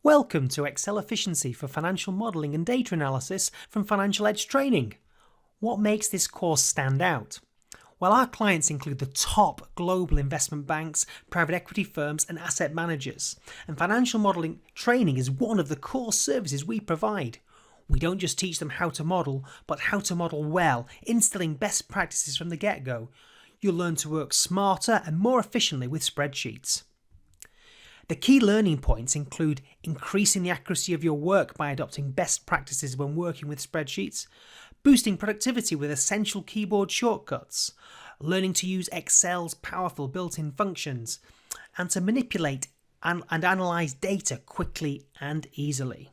Welcome to Excel Efficiency for Financial Modelling and Data Analysis from Financial Edge Training. What makes this course stand out? Well, our clients include the top global investment banks, private equity firms and asset managers. And financial modelling training is one of the core services we provide. We don't just teach them how to model, but how to model well, instilling best practices from the get-go. You'll learn to work smarter and more efficiently with spreadsheets. The key learning points include increasing the accuracy of your work by adopting best practices when working with spreadsheets, boosting productivity with essential keyboard shortcuts, learning to use Excel's powerful built-in functions, and to manipulate and analyze data quickly and easily.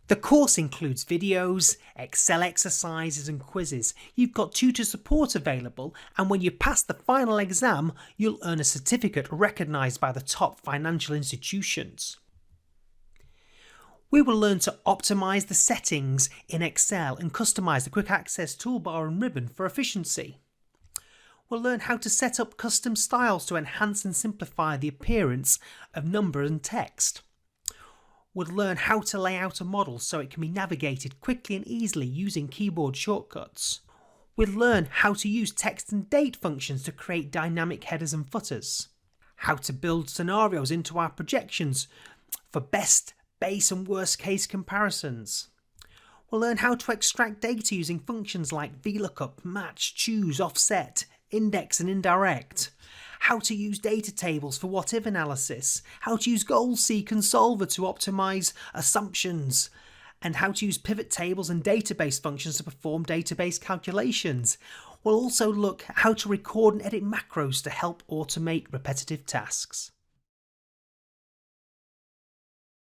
The course includes videos, Excel exercises and quizzes. You've got tutor support available, and when you pass the final exam, you'll earn a certificate recognised by the top financial institutions. We will learn to optimise the settings in Excel and customise the quick access toolbar and ribbon for efficiency. We'll learn how to set up custom styles to enhance and simplify the appearance of numbers and text. We'll learn how to lay out a model so it can be navigated quickly and easily using keyboard shortcuts. We'll learn how to use text and date functions to create dynamic headers and footers. How to build scenarios into our projections for best, base and worst case comparisons. We'll learn how to extract data using functions like VLOOKUP, match, choose, offset, index and indirect. How to use data tables for what-if analysis, how to use GoalSeek and Solver to optimize assumptions, and how to use pivot tables and database functions to perform database calculations. We'll also look at how to record and edit macros to help automate repetitive tasks.